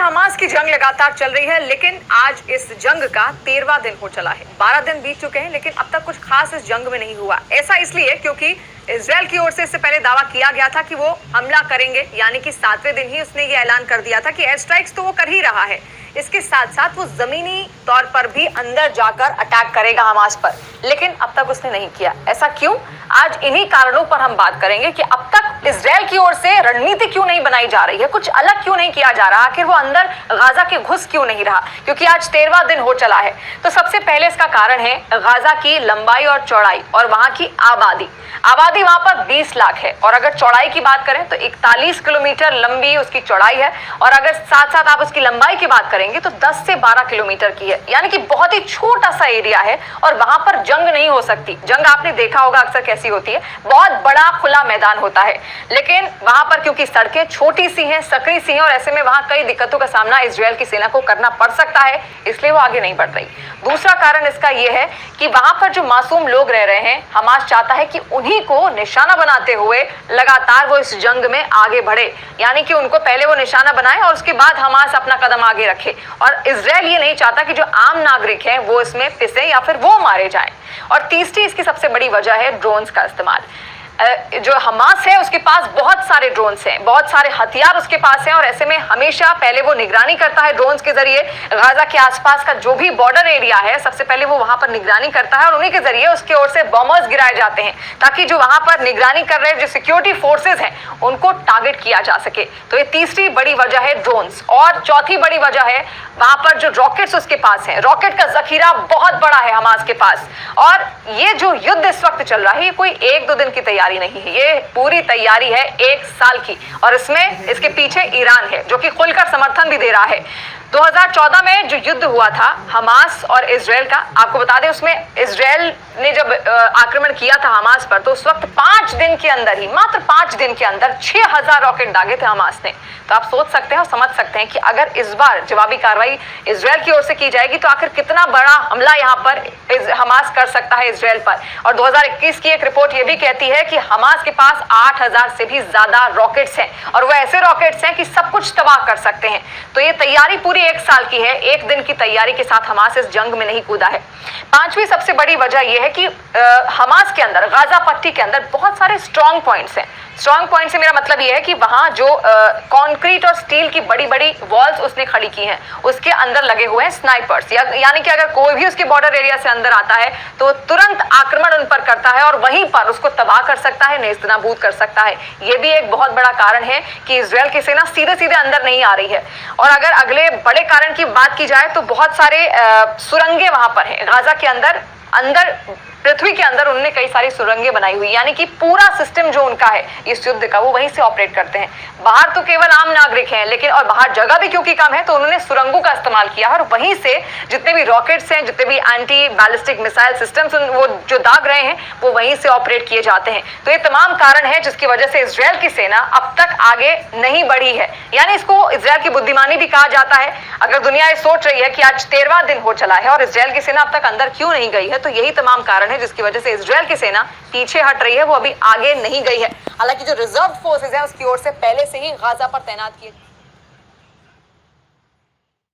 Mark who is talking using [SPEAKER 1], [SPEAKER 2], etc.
[SPEAKER 1] Hamas की जंग लगातार चल रही है, लेकिन आज इस जंग का 13वां दिन हो चला है। 12 दिन बीत चुके हैं, लेकिन अब तक कुछ खास इस जंग में नहीं हुआ। ऐसा इसलिए क्योंकि इजराइल की ओर से इससे पहले दावा किया गया था कि वो हमला करेंगे, यानी कि 7वें दिन ही उसने ये ऐलान कर दिया था कि एयर स्ट्राइक्स तो वो कर ही रहा है, इसके साथ साथ वो जमीनी तौर पर भी अंदर जाकर अटैक करेगा हमास पर, लेकिन अब तक उसने नहीं किया। ऐसा क्यों? आज इन्हीं कारणों पर हम बात करेंगे कि अब तक इजराइल की ओर से रणनीति क्यों नहीं बनाई जा रही है, कुछ अलग क्यों नहीं किया जा रहा, आखिर वो अंदर गाजा के घुस क्यों नहीं रहा, क्योंकि आज 13वां दिन हो चला है। तो सबसे पहले इसका कारण है गाजा की लंबाई और चौड़ाई और वहां की आबादी वहां पर 20 लाख है, और अगर चौड़ाई की बात करें तो 41 किलोमीटर लंबी उसकी चौड़ाई है, और अगर साथ साथ आप उसकी लंबाई की बात करेंगे तो 10 से 12 किलोमीटर की है, यानी कि बहुत ही छोटा सा एरिया है। और वहां पर जंग नहीं हो सकती। जंग आपने देखा होगा अक्सर कैसी होती है, बहुत बड़ा खुला मैदान होता है, लेकिन वहां पर क्योंकि सड़कें छोटी सी हैं, सकरी सी हैं, और ऐसे में वहां कई दिक्कतों का सामना इजराइल की सेना को करना पड़ सकता है, इसलिए वो आगे नहीं बढ़ रही। दूसरा कारण इसका यह है कि वहां पर जो मासूम लोग रह रहे हैं, हमास चाहता है कि उन्हीं को निशाना बनाते हुए लगातार वो इस जंग में आगे बढ़े, यानी कि उनको पहले वो निशाना बनाए और उसके बाद हमास अपना कदम आगे रखे। और इजराइल ये नहीं चाहता कि जो आम नागरिक हैं वो इसमें पिसे या फिर वो मारे जाएं। और तीसरी इसकी सबसे बड़ी वजह है ड्रोन्स का इस्तेमाल। जो हमास है उसके पास बहुत सारे ड्रोन्स हैं, बहुत सारे हथियार उसके पास हैं, और ऐसे में हमेशा पहले वो निगरानी करता है ड्रोन्स के जरिए। गाजा के आसपास का जो भी बॉर्डर एरिया है, सबसे पहले वो वहां पर निगरानी करता है, और उन्हीं के जरिए उसके ओर से बॉम्बर्स गिराए जाते हैं, ताकि जो वहां पर निगरानी कर रहे जो सिक्योरिटी फोर्सेज हैं उनको टारगेट किया जा सके। तो ये तीसरी बड़ी वजह है ड्रोन्स। और चौथी बड़ी वजह है वहां पर जो रॉकेट्स उसके पास है, रॉकेट का जखीरा बहुत बड़ा है हमास के पास। और ये जो युद्ध इस वक्त चल रहा है, ये कोई 1-2 दिन की तैयारी नहीं है, ये पूरी तैयारी है 1 साल की, और इसमें इसके पीछे ईरान है जो कि खुलकर समर्थन भी दे रहा है। 2014 में जो युद्ध हुआ था हमास और इजराइल का, आपको बता दें उसमें इजराइल ने जब आक्रमण किया था हमास पर, तो उस वक्त 5 दिन के अंदर ही, मात्र 5 दिन के अंदर 6000 रॉकेट दागे थे हमास ने। तो आप सोच सकते हैं और समझ सकते हैं कि अगर इस बार जवाबी कार्रवाई इजराइल की ओर से की जाएगी तो आखिर कितना बड़ा हमला यहाँ पर हमास कर सकता है इजराइल पर। और 2021 की एक रिपोर्ट ये भी कहती है कि हमास के पास 8000 से भी ज्यादा रॉकेट्स हैं, और वो ऐसे रॉकेट्स हैं कि सब कुछ तबाह कर सकते हैं। तो ये तैयारी पूरी 1 साल की है, 1 दिन की तैयारी के साथ हमास इस जंग में नहीं कूदा है। पांचवी सबसे बड़ी वजह यह है कि हमास के अंदर, गाजा पट्टी के अंदर बहुत सारे स्ट्रॉन्ग पॉइंट्स हैं। स्ट्रॉन्ग पॉइंट से मेरा मतलब यह है कि वहां जो कंक्रीट और स्टील की बड़ी बड़ी वॉल्स उसने खड़ी की हैं, उसके अंदर लगे हुए हैं स्नाइपर्स, यानी कि अगर कोई भी उसके बॉर्डर एरिया से अंदर आता है तो तुरंत आक्रमण उन पर करता है और वहीं पर उसको तबाह कर सकता है, नेस्तनाबूद कर सकता है। यह भी एक बहुत बड़ा कारण है कि इजराइल की सेना सीधे सीधे अंदर नहीं आ रही है। और अगर अगले बड़े कारण की बात की जाए तो बहुत सारे सुरंगें वहां पर हैं गाजा के अंदर पृथ्वी के अंदर उन्होंने कई सारी सुरंगें बनाई हुई, यानी कि पूरा सिस्टम जो उनका है इस युद्ध का, वो वहीं से ऑपरेट करते हैं। बाहर तो केवल आम नागरिक हैं, लेकिन और बाहर जगह भी क्योंकि कम है तो उन्होंने सुरंगों का इस्तेमाल किया, और वहीं से जितने भी रॉकेट्स हैं, जितने भी एंटी बैलिस्टिक मिसाइल सिस्टम्स वो जो दाग रहे हैं, वो वहीं से ऑपरेट किए जाते हैं। तो ये तमाम कारण है जिसकी वजह से इजराइल की सेना अब तक आगे नहीं बढ़ी है, यानी इसको इजराइल की बुद्धिमानी भी कहा जाता है। अगर दुनिया ये सोच रही है कि आज 13वां दिन हो चला है और इजराइल की सेना अब तक अंदर क्यों नहीं गई है, तो यही तमाम कारण है जिसकी वजह से इजराइल की सेना पीछे हट रही है, वो अभी आगे नहीं गई है। हालांकि जो रिजर्व फोर्सेज हैं उसकी ओर से पहले से ही गाजा पर तैनात किए